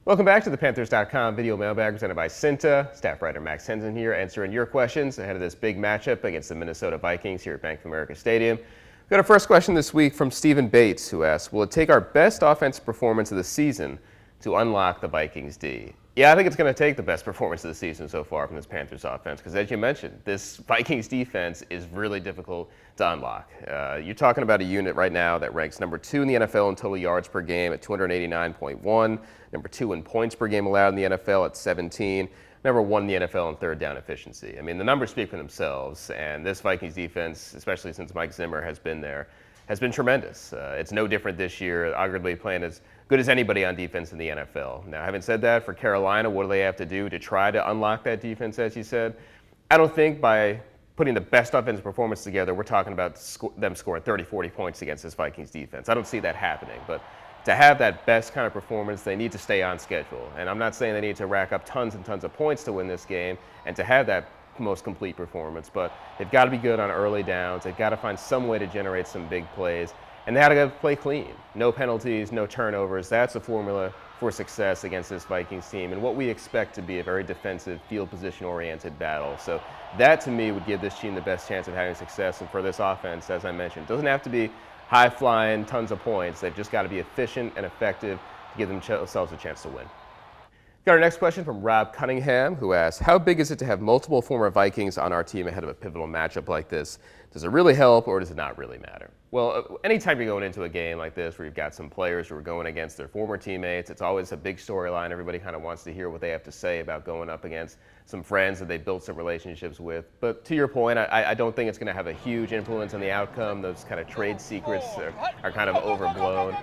Welcome back to the Panthers.com video mailbag presented by CEENTA. Staff writer Max Henson here answering your questions ahead of this big matchup against the Minnesota Vikings here at Bank of America Stadium. We got our first question this week from Stephen Bates, who asks, will it take our best offensive performance of the season to unlock the Vikings D? Yeah, I think it's going to take the best performance of the season so far from this Panthers offense because, as you mentioned, this Vikings defense is really difficult to unlock. You're talking about a unit right now that ranks number 2 in the NFL in total yards per game at 289.1, number 2 in points per game allowed in the NFL at 17, number 1 in the NFL in third down efficiency. I mean, the numbers speak for themselves, and this Vikings defense, especially since Mike Zimmer has been there, has been tremendous. It's no different this year, arguably playing as good as anybody on defense in the NFL. Now, having said that, for Carolina, what do they have to do to try to unlock that defense, as you said? I don't think by putting the best offensive performance together, we're talking about them scoring 30, 40 points against this Vikings defense. I don't see that happening, but to have that best kind of performance, they need to stay on schedule. And I'm not saying they need to rack up tons and tons of points to win this game and to have that most complete performance, but they've got to be good on early downs. They've got to find some way to generate some big plays, and they got to play clean. No penalties, no turnovers. That's the formula for success against this Vikings team and what we expect to be a very defensive, field position-oriented battle. So that, to me, would give this team the best chance of having success. And for this offense, as I mentioned, it doesn't have to be high-flying, tons of points. They've just got to be efficient and effective to give themselves a chance to win. Got our next question from Rob Cunningham, who asks, how big is it to have multiple former Vikings on our team ahead of a pivotal matchup like this? Does it really help, or does it not really matter? Well, anytime you're going into a game like this where you've got some players who are going against their former teammates, it's always a big storyline. Everybody kind of wants to hear what they have to say about going up against some friends that they built some relationships with. But to your point, I don't think it's going to have a huge influence on the outcome. Those kind of trade secrets are kind of overblown.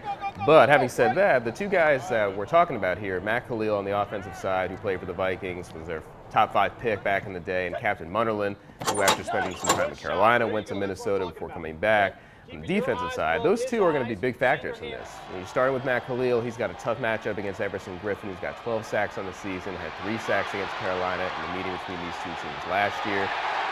But having said that, the two guys that we're talking about here, Matt Kalil on the offensive side, who played for the Vikings, was their top 5 pick back in the day, and Captain Munnerlyn, who after spending some time in Carolina went to Minnesota before coming back. On the defensive side, those two are going to be big factors in this. When you started with Matt Kalil, he's got a tough matchup against Everson Griffin, who's got 12 sacks on the season, had 3 sacks against Carolina in the meeting between these two teams last year.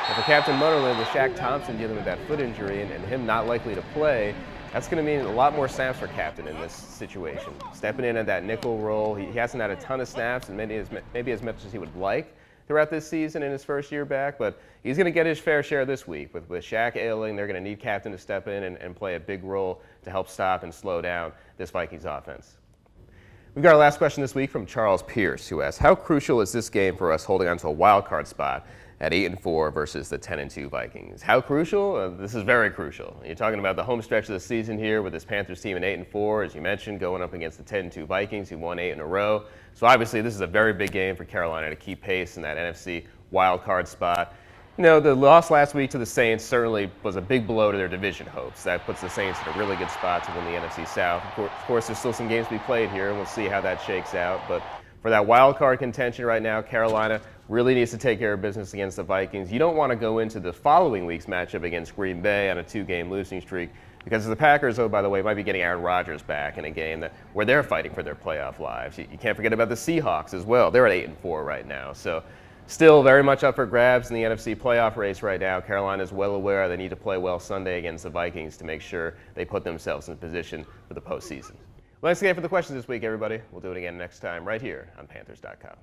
And for Captain Munnerlyn, with Shaq Thompson dealing with that foot injury and him not likely to play, that's going to mean a lot more snaps for Captain in this situation. Stepping in at that nickel role, he hasn't had a ton of snaps, and maybe as much as he would like throughout this season in his first year back, but he's going to get his fair share this week. With Shaq ailing, they're going to need Captain to step in and play a big role to help stop and slow down this Vikings offense. We've got our last question this week from Charles Pierce, who asks, how crucial is this game for us holding on to a wild card spot at 8-4 versus the 10-2 Vikings? How crucial? This is very crucial. You're talking about the home stretch of the season here with this Panthers team at 8-4, as you mentioned, going up against the 10-2 Vikings, who won 8 in a row. So obviously this is a very big game for Carolina to keep pace in that NFC wild card spot. You know, the loss last week to the Saints certainly was a big blow to their division hopes. That puts the Saints in a really good spot to win the NFC South. Of course, there's still some games to be played here, and we'll see how that shakes out. But for that wild card contention right now, Carolina really needs to take care of business against the Vikings. You don't want to go into the following week's matchup against Green Bay on a 2-game losing streak, because the Packers, oh, by the way, might be getting Aaron Rodgers back in a game where they're fighting for their playoff lives. You can't forget about the Seahawks as well. They're at 8-4 right now. So still very much up for grabs in the NFC playoff race right now. Carolina is well aware they need to play well Sunday against the Vikings to make sure they put themselves in position for the postseason. Well, thanks again for the questions this week, everybody. We'll do it again next time right here on Panthers.com.